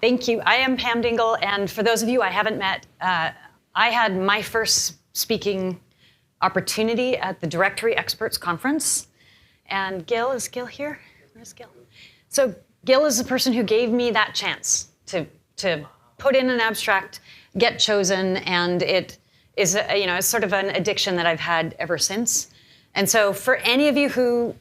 Thank you. I am Pam Dingle, and for those of you I haven't met, I had my first speaking opportunity at the Directory Experts Conference. And Gil, is Gil here? Where's Gil? So Gil is the person who gave me that chance to put in an abstract, get chosen, and it is it's sort of an addiction that I've had ever since. And so for any of you who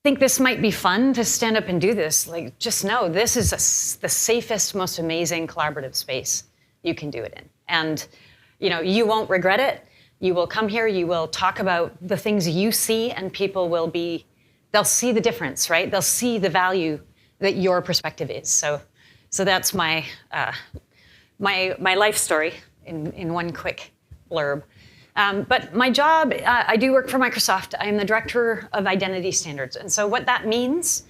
think this might be fun to stand up and do this, like, just know this is the safest, most amazing collaborative space you can do it in. And you won't regret it. You will come here, you will talk about the things you see, and people they'll see the difference, right? They'll see the value that your perspective is. So that's my life story in one quick blurb. But my job, I do work for Microsoft. I am the Director of Identity Standards. And so what that means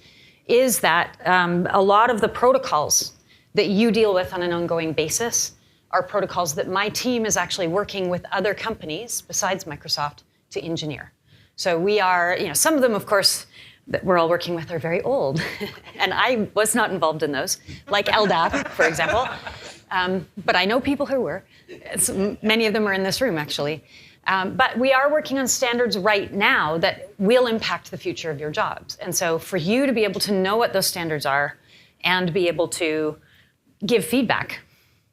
is that a lot of the protocols that you deal with on an ongoing basis are protocols that my team is actually working with other companies besides Microsoft to engineer. So we are, some of them, of course, that we're all working with are very old. And I was not involved in those, like LDAP, for example. But I know people who were. Many of them are in this room, actually. But we are working on standards right now that will impact the future of your jobs. And so for you to be able to know what those standards are and be able to give feedback,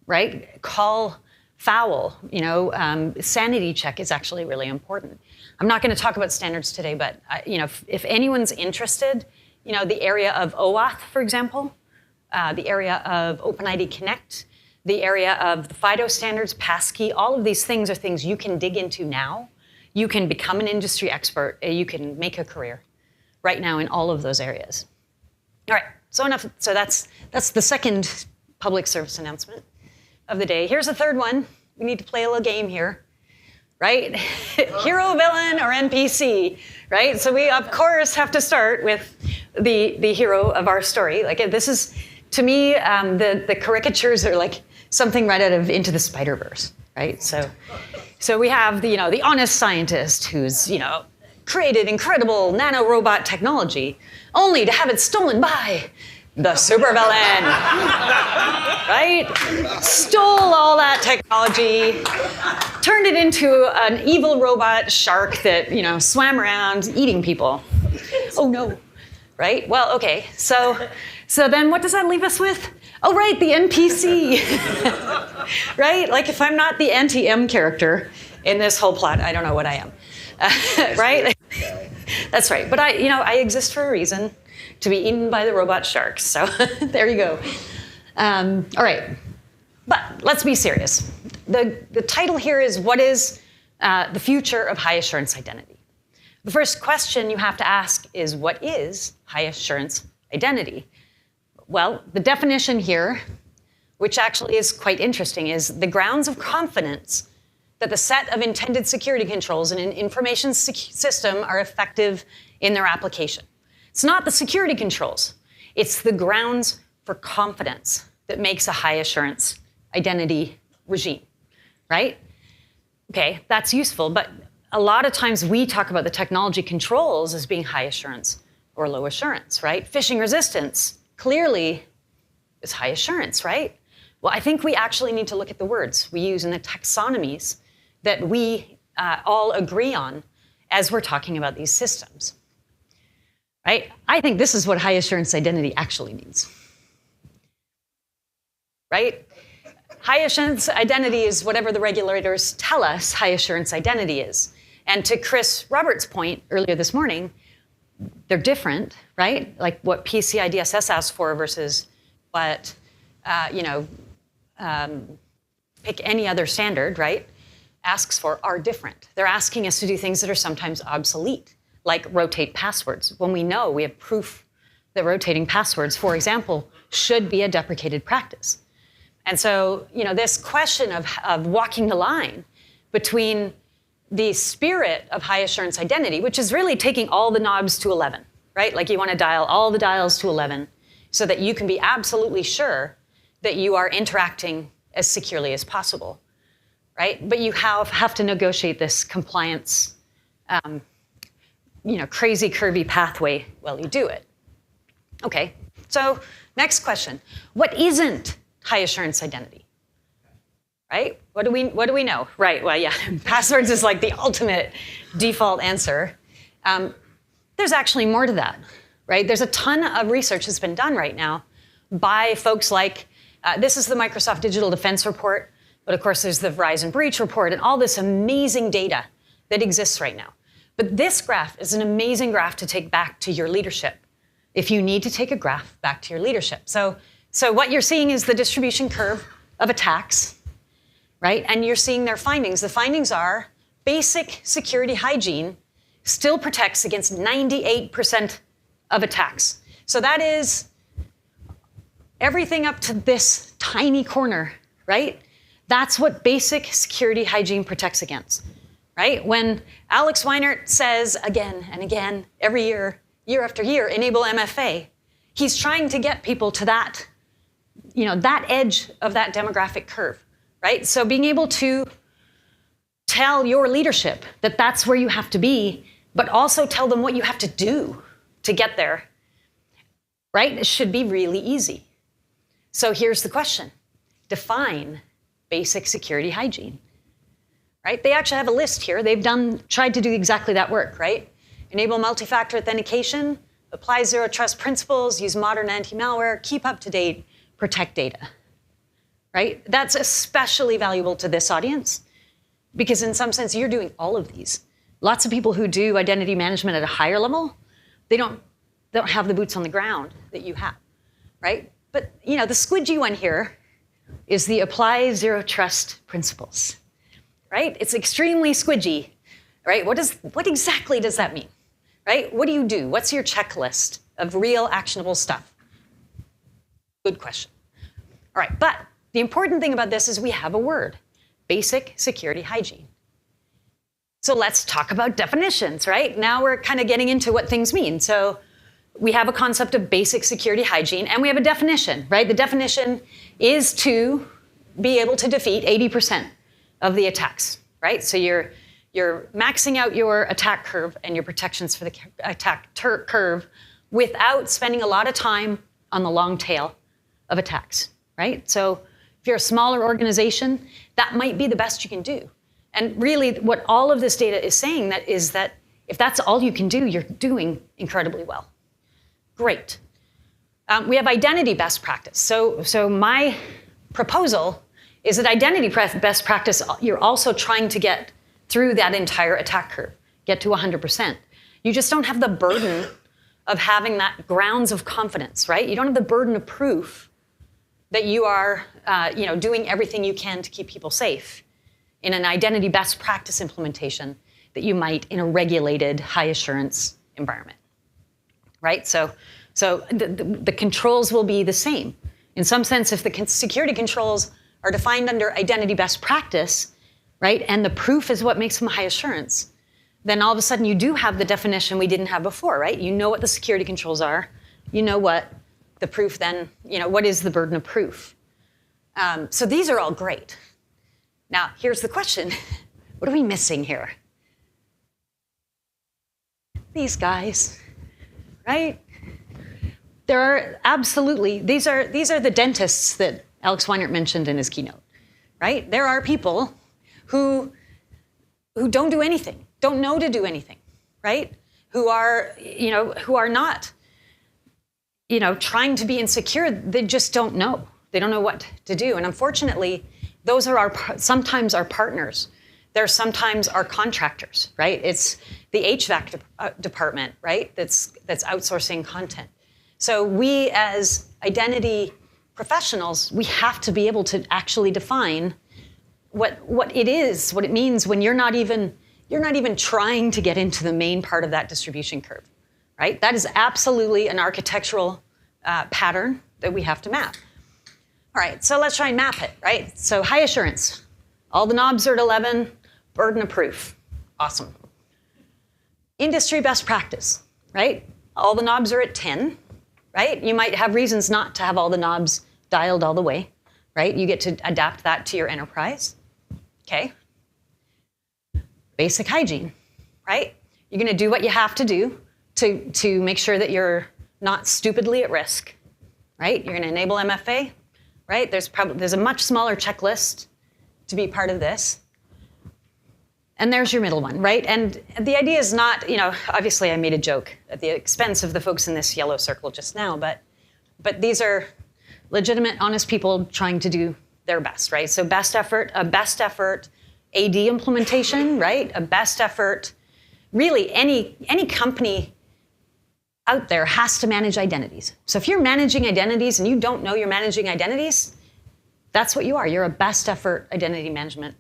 right? Call foul, sanity check is actually really important. I'm not going to talk about standards today, but if anyone's interested, the area of OAuth, for example, the area of OpenID Connect, the area of the FIDO standards, passkey, all of these things are things you can dig into now. You can become an industry expert. You can make a career right now in all of those areas. All right, so enough. So that's the second public service announcement of the day. Here's the third one. We need to play a little game here, right? Hero, villain, or NPC, right? So we, of course, have to start with the hero of our story. Like, this is, to me, the caricatures are like something right out of Into the Spider-Verse, right? So we have the honest scientist who's created incredible nanorobot technology, only to have it stolen by the supervillain, right? Stole all that technology, turned it into an evil robot shark that swam around eating people. Oh no, right? Well, okay. So then what does that leave us with? Oh, right, the NPC, right? Like, if I'm not the anti-M character in this whole plot, I don't know what I am, right? That's right. But I exist for a reason, to be eaten by the robot sharks. So there you go. All right. But let's be serious. The title here is, what is the future of high assurance identity? The first question you have to ask is, what is high assurance identity? Well, the definition here, which actually is quite interesting, is the grounds of confidence that the set of intended security controls in an information system are effective in their application. It's not the security controls. It's the grounds for confidence that makes a high assurance identity regime, right? Okay, that's useful, but a lot of times we talk about the technology controls as being high assurance or low assurance, right? Phishing resistance clearly is high assurance, right? Well, I think we actually need to look at the words we use in the taxonomies that we all agree on as we're talking about these systems. Right? I think this is what high assurance identity actually means. Right? High assurance identity is whatever the regulators tell us high assurance identity is. And to Chris Roberts' point earlier this morning, they're different, right? Like what PCI DSS asks for versus what, pick any other standard, right, asks for are different. They're asking us to do things that are sometimes obsolete, like rotate passwords, when we know we have proof that rotating passwords, for example, should be a deprecated practice. And so, this question of walking the line between the spirit of high assurance identity, which is really taking all the knobs to 11, right? Like, you want to dial all the dials to 11 so that you can be absolutely sure that you are interacting as securely as possible, right? But you have to negotiate this compliance, crazy curvy pathway while you do it. Okay, so Next question. What isn't high assurance identity? Right? What do we know? Right, well, yeah, passwords is like the ultimate default answer. There's actually more to that, right? There's a ton of research that's been done right now by folks like, this is the Microsoft Digital Defense Report, but of course there's the Verizon Breach Report and all this amazing data that exists right now. But this graph is an amazing graph to take back to your leadership if you need to take a graph back to your leadership. So what you're seeing is the distribution curve of attacks, right? And you're seeing their findings. The findings are basic security hygiene still protects against 98% of attacks. So that is everything up to this tiny corner, right? That's what basic security hygiene protects against, right? When Alex Weinert says again and again, every year, year after year, enable MFA, he's trying to get people to that, that edge of that demographic curve, right? So being able to tell your leadership that that's where you have to be, but also tell them what you have to do to get there, right? It should be really easy. So here's the question. Define basic security hygiene, right? They actually have a list here. They've tried to do exactly that work, right? Enable multi-factor authentication, apply zero trust principles, use modern anti-malware, keep up to date, protect data, right? That's especially valuable to this audience because in some sense, you're doing all of these. Lots of people who do identity management at a higher level, they don't have the boots on the ground that you have, right? But the squidgy one here is the apply zero trust principles, right? It's extremely squidgy, right? What exactly does that mean, right? What do you do? What's your checklist of real actionable stuff? Good question. All right, but the important thing about this is we have a word, basic security hygiene. So let's talk about definitions, right? Now we're kind of getting into what things mean. So we have a concept of basic security hygiene, and we have a definition, right? The definition is to be able to defeat 80% of the attacks, right? So you're maxing out your attack curve and your protections for the attack curve without spending a lot of time on the long tail of attacks, right? So if you're a smaller organization, that might be the best you can do. And really, what all of this data is saying is that if that's all you can do, you're doing incredibly well. Great. We have identity best practice. So my proposal is that identity best practice, you're also trying to get through that entire attack curve, get to 100%. You just don't have the burden of having that grounds of confidence, right? You don't have the burden of proof that you are doing everything you can to keep people safe in an identity best practice implementation that you might in a regulated high assurance environment, right? So the controls will be the same. In some sense, if the security controls are defined under identity best practice, right, and the proof is what makes them high assurance, then all of a sudden you do have the definition we didn't have before, right? You know what the security controls are. You know what the proof then, what is the burden of proof? So these are all great. Now, here's the question. What are we missing here? These guys, right? There are absolutely, these are the dentists that Alex Weinert mentioned in his keynote, right? There are people who don't do anything, don't know to do anything, right? Who are not, trying to be insecure. They just don't know. They don't know what to do. And unfortunately, those are sometimes our partners. They're sometimes our contractors, right? It's the HVAC department, right? That's outsourcing content. So we as identity professionals, we have to be able to actually define what it is, what it means when you're not even trying to get into the main part of that distribution curve, right? That is absolutely an architectural pattern that we have to map. All right, so let's try and map it, right? So high assurance, all the knobs are at 11, burden of proof, awesome. Industry best practice, right? All the knobs are at 10, right? You might have reasons not to have all the knobs dialed all the way, right? You get to adapt that to your enterprise, okay? Basic hygiene, right? You're gonna do what you have to do to make sure that you're not stupidly at risk, right? You're going to enable MFA, right? There's a much smaller checklist to be part of this. And there's your middle one, right? And the idea is not, obviously I made a joke at the expense of the folks in this yellow circle just now, but these are legitimate, honest people trying to do their best, right? So a best effort AD implementation, right? A best effort, really any company out there has to manage identities. So if you're managing identities and you don't know you're managing identities, that's what you are. You're a best effort identity management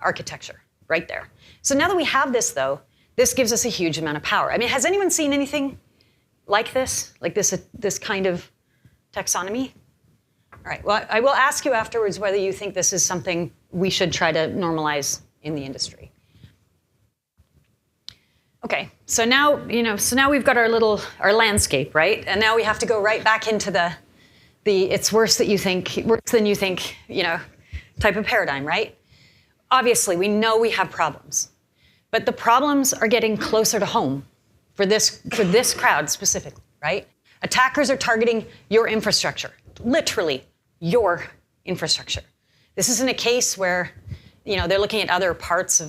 architecture right there. So now that we have this, though, this gives us a huge amount of power. I mean, has anyone seen anything like this kind of taxonomy? All right, well, I will ask you afterwards whether you think this is something we should try to normalize in the industry. Okay, so now we've got our landscape, right? And now we have to go right back into the it's worse than you think, type of paradigm, right? Obviously, we know we have problems, but the problems are getting closer to home for this crowd specifically, right? Attackers are targeting your infrastructure, literally your infrastructure. This isn't a case where, they're looking at other parts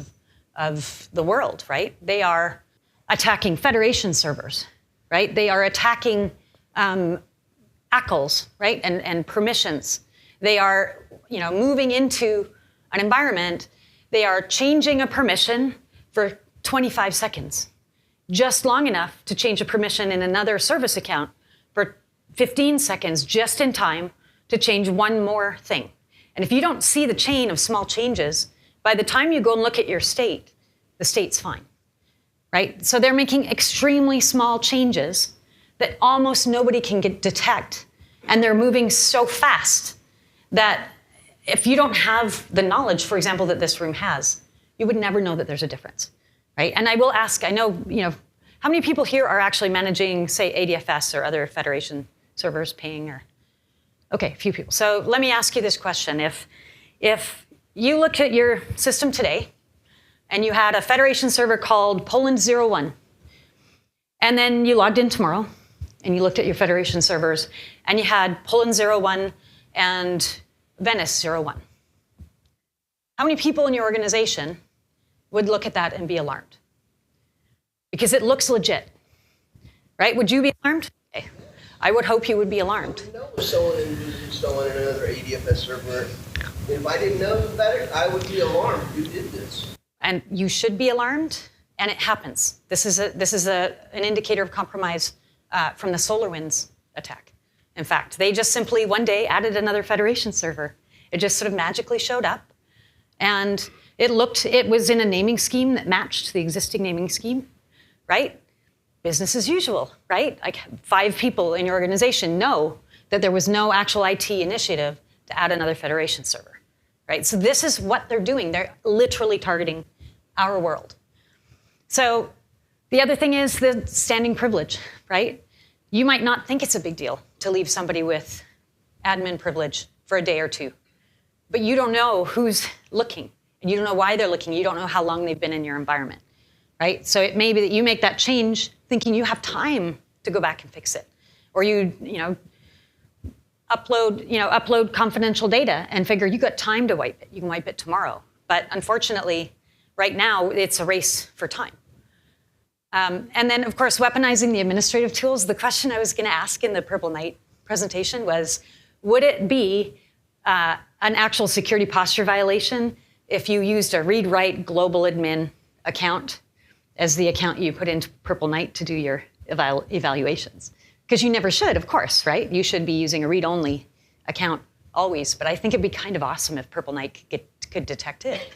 of the world, right? They are attacking federation servers, right? They are attacking ACLs, right? And permissions. They are, moving into an environment. They are changing a permission for 25 seconds, just long enough to change a permission in another service account for 15 seconds, just in time to change one more thing. And if you don't see the chain of small changes, by the time you go and look at your state, the state's fine, right? So they're making extremely small changes that almost nobody can detect. And they're moving so fast that if you don't have the knowledge, for example, that this room has, you would never know that there's a difference, right? And I will ask, I know, how many people here are actually managing, say, ADFS or other federation servers, ping, or? Okay, a few people. So let me ask you this question. If you look at your system today and you had a federation server called Poland01, and then you logged in tomorrow and you looked at your federation servers and you had Poland01 and Venice01, how many people in your organization would look at that and be alarmed? Because it looks legit, right? Would you be alarmed? Okay. I would hope you would be alarmed. I know if someone was installing another ADFS server, if I didn't know better, I would be alarmed. Who did this? And you should be alarmed, and it happens. This is an indicator of compromise from the SolarWinds attack. In fact, they just simply one day added another federation server. It just sort of magically showed up, and it was in a naming scheme that matched the existing naming scheme, right? Business as usual, right? Like 5 people in your organization know that there was no actual IT initiative to add another federation server, right? So this is what they're doing. They're literally targeting our world. So the other thing is the standing privilege, right? You might not think it's a big deal to leave somebody with admin privilege for a day or two, but you don't know who's looking, and you don't know why they're looking. You don't know how long they've been in your environment, right? So it may be that you make that change thinking you have time to go back and fix it, or you upload confidential data and figure you got time to wipe it. You can wipe it tomorrow, but unfortunately, right now it's a race for time. And then, of course, weaponizing the administrative tools. The question I was going to ask in the Purple Knight presentation was, would it be an actual security posture violation if you used a read-write global admin account as the account you put into Purple Knight to do your evaluations? Because you never should, of course, right? You should be using a read-only account always. But I think it'd be kind of awesome if Purple Knight could detect it.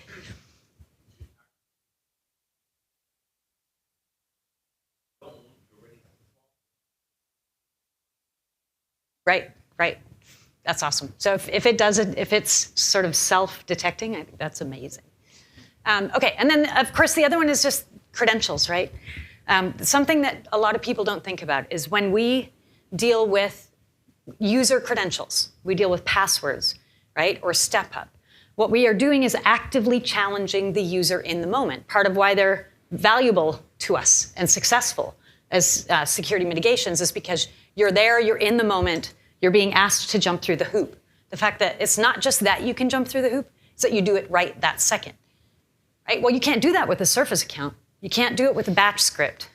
Right. That's awesome. So if it does it, if it's sort of self-detecting, I think that's amazing. Okay, and then of course the other one is just credentials, right? Something that a lot of people don't think about is when we deal with user credentials, we deal with passwords, right, or step up. What we are doing is actively challenging the user in the moment. Part of why they're valuable to us and successful as security mitigations is because you're there, you're in the moment, you're being asked to jump through the hoop. The fact that it's not just that you can jump through the hoop, it's that you do it right that second, right? Well, you can't do that with a Surface account. You can't do it with a batch script,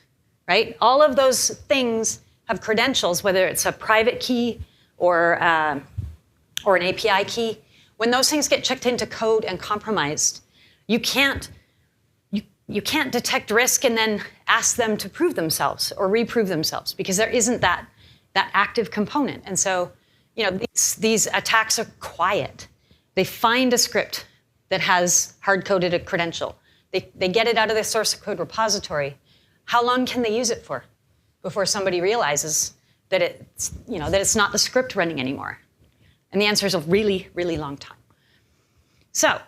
right? All of those things have credentials, whether it's a private key or an API key. When those things get checked into code and compromised, you can't detect risk and then ask them to prove themselves or reprove themselves because there isn't that active component. And so, these attacks are quiet. They find a script that has hard-coded a credential. They get it out of the source code repository. How long can they use it for before somebody realizes that it's not the script running anymore? And the answer is a really, really long time. So,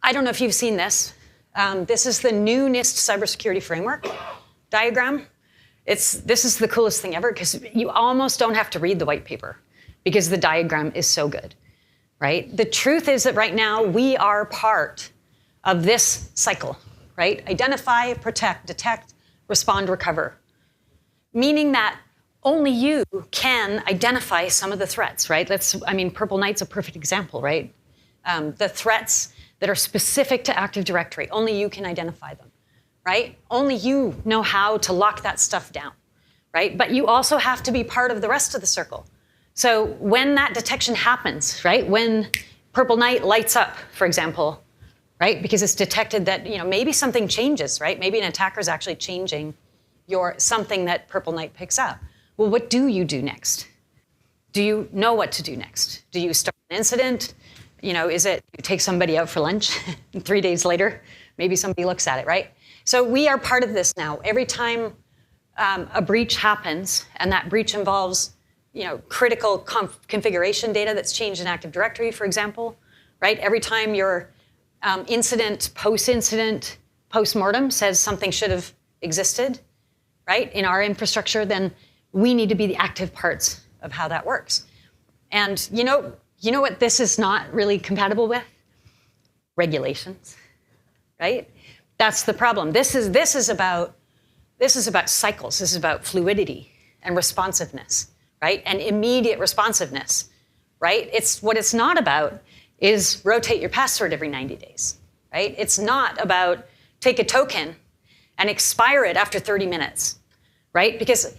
I don't know if you've seen this. This is the new NIST cybersecurity framework diagram. This is the coolest thing ever because you almost don't have to read the white paper because the diagram is so good, right? The truth is that right now we are part of this cycle, right? Identify, protect, detect, respond, recover. Meaning that only you can identify some of the threats, right? Purple Night's a perfect example, right? The threats that are specific to Active Directory, only you can identify them, right? Only you know how to lock that stuff down, right? But you also have to be part of the rest of the circle. So when that detection happens, right? When Purple Night lights up, for example, right? Because it's detected that, maybe something changes, right? Maybe an attacker is actually changing something that Purple Night picks up. Well, what do you do next? Do you know what to do next? Do you start an incident? Is it you take somebody out for lunch and 3 days later, maybe somebody looks at it, right? So we are part of this now. Every time a breach happens, and that breach involves, critical configuration data that's changed in Active Directory, for example, right? Every time your incident, post-mortem says something should have existed, right, in our infrastructure, then we need to be the active parts of how that works. And you know what this is not really compatible with? Regulations, right? That's the problem. This is about cycles. This is about fluidity and responsiveness, right? And immediate responsiveness, right? What it's not about is rotate your password every 90 days, right? It's not about take a token and expire it after 30 minutes, right? Because,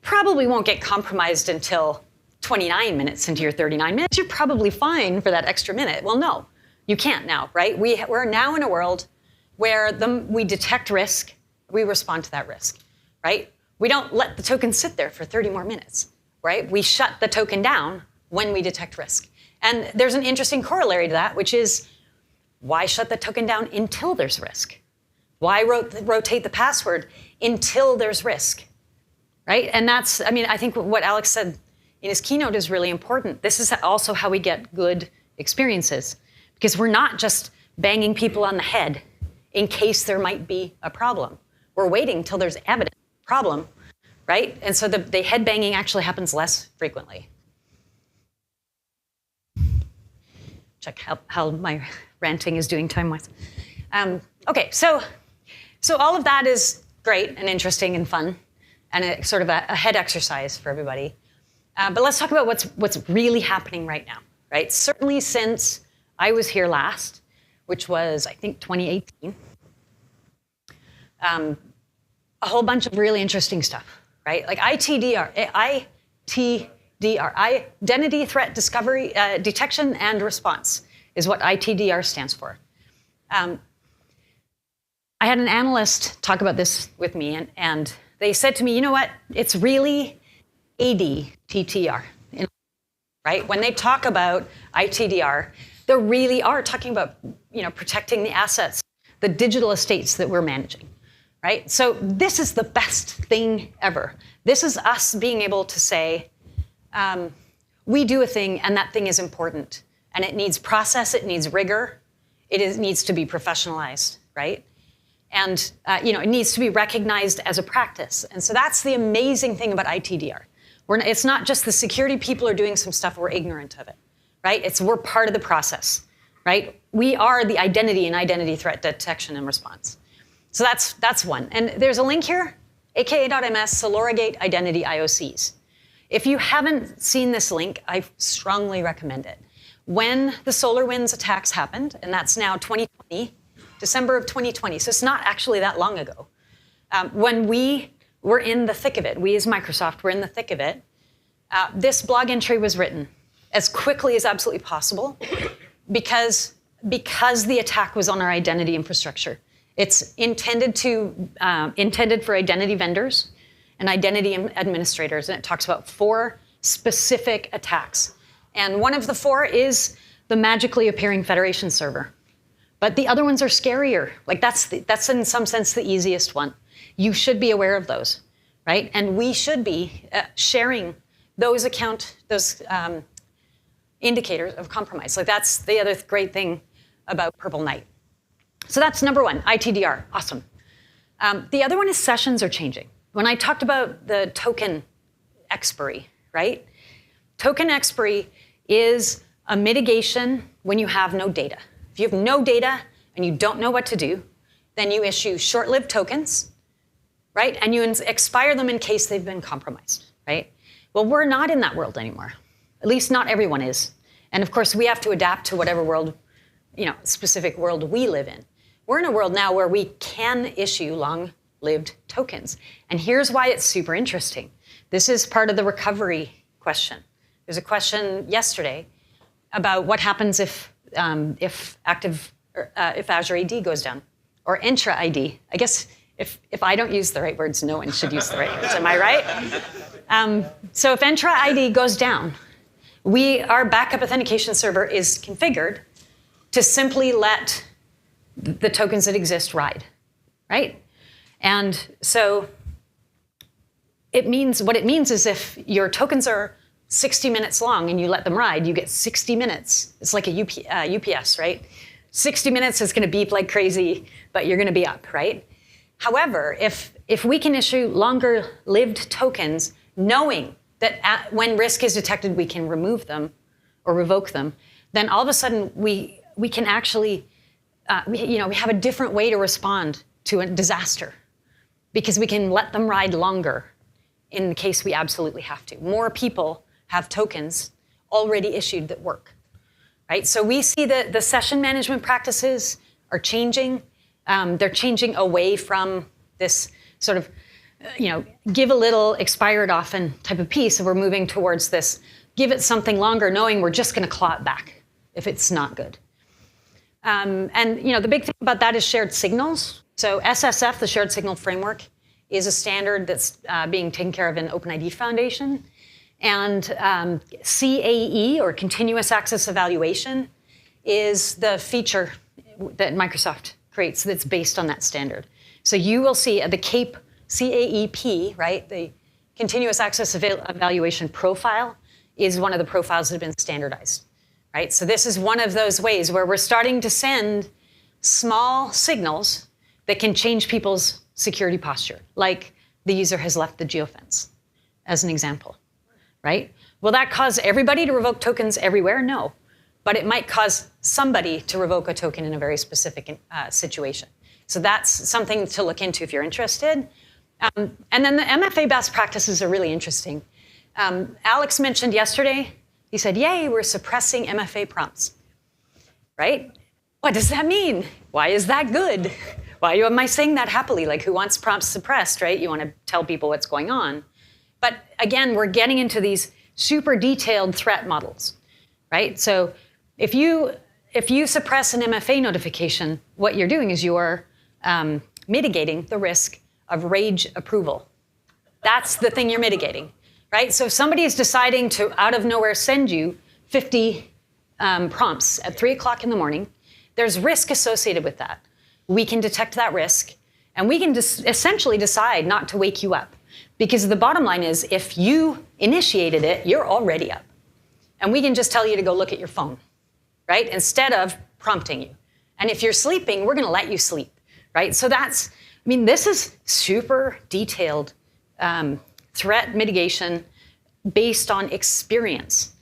probably won't get compromised until 29 minutes into your 39 minutes. You're probably fine for that extra minute. Well, no, you can't now, right? We're now in a world where we detect risk, we respond to that risk, right? We don't let the token sit there for 30 more minutes, right? We shut the token down when we detect risk. And there's an interesting corollary to that, which is why shut the token down until there's risk? Why rotate the password until there's risk, right? And I think what Alex said in his keynote is really important. This is also how we get good experiences, because we're not just banging people on the head in case there might be a problem. We're waiting till there's evident problem, right? And so the head banging actually happens less frequently. Check how my ranting is doing time-wise. Okay, so all of that is great and interesting and fun, and a sort of a head exercise for everybody. But let's talk about what's really happening right now, right? Certainly since I was here last, which was, I think, 2018, a whole bunch of really interesting stuff, right? Like ITDR, Identity Threat Discovery, Detection and Response is what ITDR stands for. I had an analyst talk about this with me, and they said to me, you know what, it's really ADTTR, right? When they talk about ITDR, they really are talking about, protecting the assets, the digital estates that we're managing, right? So this is the best thing ever. This is us being able to say, we do a thing, and that thing is important, and it needs process, it needs rigor, it needs to be professionalized, right? And it needs to be recognized as a practice. And so that's the amazing thing about ITDR. It's not just the security people are doing some stuff, we're ignorant of it, right? We're part of the process, right? We are the identity and identity threat detection and response. So that's one. And there's a link here. aka.ms Solorigate Identity IOCs. If you haven't seen this link, I strongly recommend it. When the SolarWinds attacks happened, and that's now 2020, December of 2020, so it's not actually that long ago, when we were in the thick of it, we as Microsoft were in the thick of it, this blog entry was written as quickly as absolutely possible because the attack was on our identity infrastructure. It's intended for identity vendors and identity administrators, and it talks about 4 specific attacks. And one of the 4 is the magically appearing Federation server. But the other ones are scarier. Like that's in some sense the easiest one. You should be aware of those, right? And we should be sharing those indicators of compromise. Like that's the other great thing about Purple Night. So that's number 1, ITDR, awesome. The other one is sessions are changing. When I talked about the token expiry, right? Token expiry is a mitigation when you have no data. If you have no data and you don't know what to do, then you issue short-lived tokens, right? And you expire them in case they've been compromised, right? Well, we're not in that world anymore. At least not everyone is. And of course, we have to adapt to whatever world, specific world we live in. We're in a world now where we can issue long-lived tokens. And here's why it's super interesting. This is part of the recovery question. There's a question yesterday about what happens if Azure AD goes down, or Entra ID. I guess if I don't use the right words, no one should use the right words. Am I right? So if Entra ID goes down, our backup authentication server is configured to simply let the tokens that exist ride, right? And so what it means is if your tokens are 60 minutes long and you let them ride, you get 60 minutes. It's like a UPS, right? 60 minutes is going to beep like crazy, but you're going to be up, right? However, if we can issue longer-lived tokens, knowing that when risk is detected, we can remove them or revoke them, then all of a sudden we can actually, we have a different way to respond to a disaster because we can let them ride longer in case we absolutely have to. More people have tokens already issued that work, right? So we see that the session management practices are changing. They're changing away from this sort of, give a little, expire it often type of piece. And we're moving towards this, give it something longer, knowing we're just going to claw it back if it's not good. And the big thing about that is shared signals. So SSF, the Shared Signal Framework, is a standard that's being taken care of in OpenID Foundation. And CAE, or Continuous Access Evaluation, is the feature that Microsoft creates that's based on that standard. So you will see the CAEP, right, the Continuous Access Evaluation profile is one of the profiles that have been standardized, right? So this is one of those ways where we're starting to send small signals that can change people's security posture, like the user has left the geofence, as an example, right? Will that cause everybody to revoke tokens everywhere? No. But it might cause somebody to revoke a token in a very specific situation. So that's something to look into if you're interested. And then the MFA best practices are really interesting. Alex mentioned yesterday, he said, yay, we're suppressing MFA prompts, right? What does that mean? Why is that good? Why am I saying that happily? Like, who wants prompts suppressed, right? You want to tell people what's going on. But again, we're getting into these super detailed threat models, right? So if you suppress an MFA notification, what you're doing is you're mitigating the risk of rage approval. That's the thing you're mitigating, right? So if somebody is deciding to, out of nowhere, send you 50 prompts at 3 o'clock in the morning, there's risk associated with that. We can detect that risk, and we can essentially decide not to wake you up. Because the bottom line is, if you initiated it, you're already up. And we can just tell you to go look at your phone, right? Instead of prompting you. And if you're sleeping, we're gonna let you sleep, right? So this is super detailed threat mitigation based on experience.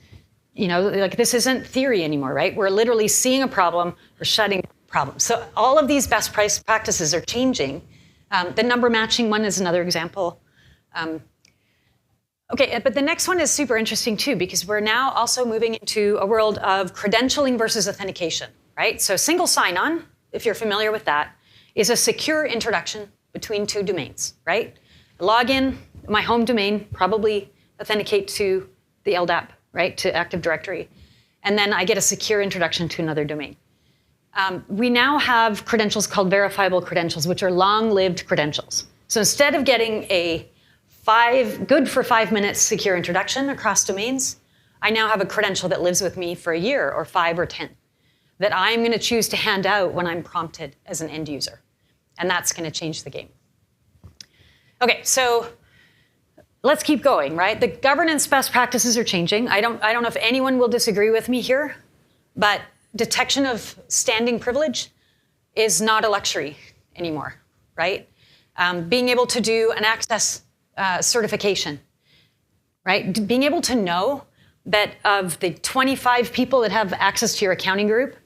This isn't theory anymore, right? We're literally seeing a problem, we're shutting down the problem. So all of these best practices are changing The number matching one is another example. Okay, but the next one is super interesting too, because we're now also moving into a world of credentialing versus authentication, right? So single sign-on, if you're familiar with that, is a secure introduction between two domains, right? Log in, my home domain, probably authenticate to the LDAP, right, to Active Directory. And then I get a secure introduction to another domain. We now have credentials called verifiable credentials, which are long-lived credentials. So instead of getting a good for 5 minutes secure introduction across domains, I now have a credential that lives with me for a year or 5 or 10 that I'm going to choose to hand out when I'm prompted as an end user. And that's going to change the game. Okay, so let's keep going, right? The governance best practices are changing. I don't know if anyone will disagree with me here, but detection of standing privilege is not a luxury anymore, right? Being able to do an access certification, right? Being able to know that of the 25 people that have access to your accounting group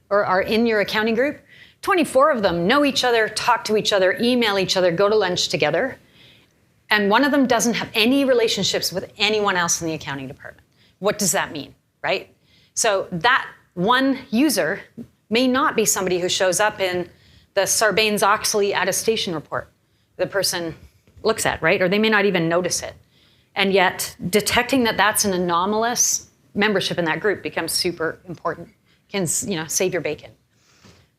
or are in your accounting group, 24 of them know each other, talk to each other, email each other, go to lunch together, and one of them doesn't have any relationships with anyone else in the accounting department. What does that mean, right? So that one user may not be somebody who shows up in the Sarbanes-Oxley attestation report the person looks at, right? Or they may not even notice it. And yet, detecting that that's an anomalous membership in that group becomes super important. Can save your bacon.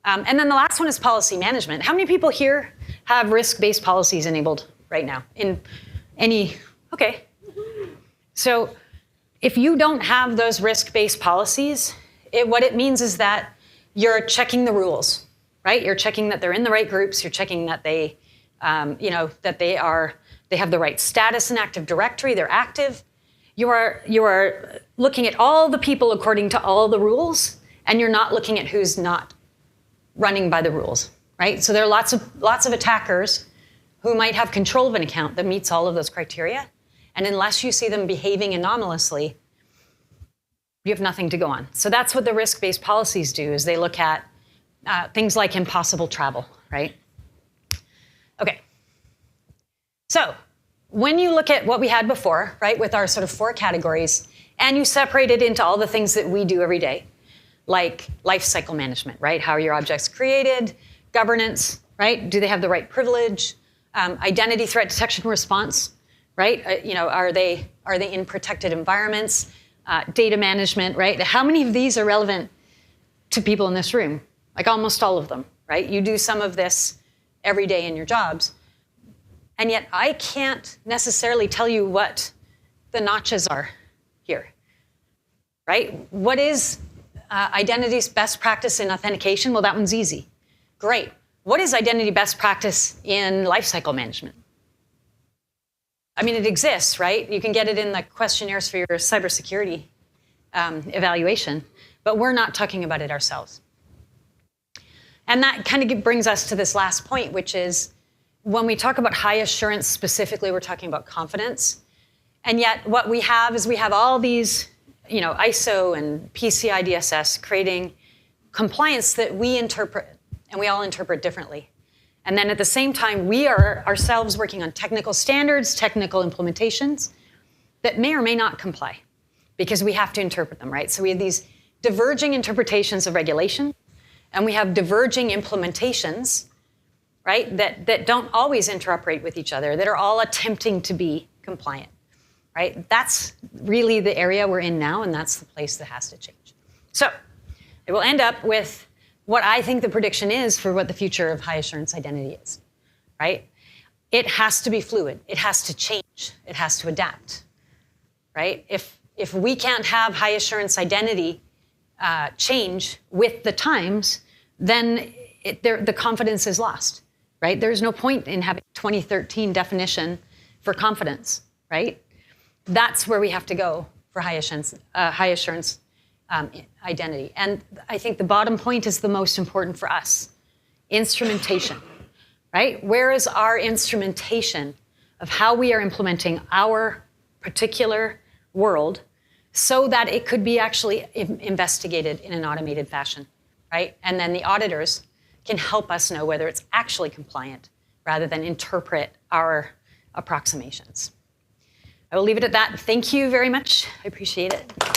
And then the last one is policy management. How many people here have risk-based policies enabled right now? In any, okay. So if you don't have those risk-based policies, what it means is that you're checking the rules, right? You're checking that they're in the right groups. You're checking that they have the right status in Active Directory, they're active. You are looking at all the people according to all the rules, and you're not looking at who's not running by the rules, right? So there are lots of attackers who might have control of an account that meets all of those criteria, and unless you see them behaving anomalously, you have nothing to go on. So that's what the risk-based policies do, is they look at things like impossible travel, right? Okay, so when you look at what we had before, right, with our sort of 4 categories, and you separate it into all the things that we do every day, like life cycle management, right? How are your objects created? Governance, right? Do they have the right privilege? Identity threat detection and response, right? Are they in protected environments? Data management, right? How many of these are relevant to people in this room? Like almost all of them, right? You do some of this every day in your jobs. And yet I can't necessarily tell you what the notches are here, right? What is identity's best practice in authentication? Well, that one's easy. Great. What is identity best practice in lifecycle management? I mean, it exists, right? You can get it in the questionnaires for your cybersecurity evaluation, but we're not talking about it ourselves. And that kind of brings us to this last point, which is when we talk about high assurance specifically, we're talking about confidence. And yet what we have is we have all these, ISO and PCI DSS creating compliance that we interpret, and we all interpret differently. And then at the same time, we are ourselves working on technical standards, technical implementations that may or may not comply because we have to interpret them, right? So we have these diverging interpretations of regulation, and we have diverging implementations, right, that don't always interoperate with each other, that are all attempting to be compliant, right? That's really the area we're in now, and that's the place that has to change. So it will end up with what I think the prediction is for what the future of high assurance identity is, right? It has to be fluid. It has to change. It has to adapt, right? If we can't have high assurance identity change with the times, then the confidence is lost, right? There's no point in having 2013 definition for confidence, right? That's where we have to go for high assurance identity. And I think the bottom point is the most important for us. Instrumentation, right? Where is our instrumentation of how we are implementing our particular world so that it could be actually investigated in an automated fashion, right? And then the auditors can help us know whether it's actually compliant rather than interpret our approximations. I will leave it at that. Thank you very much. I appreciate it.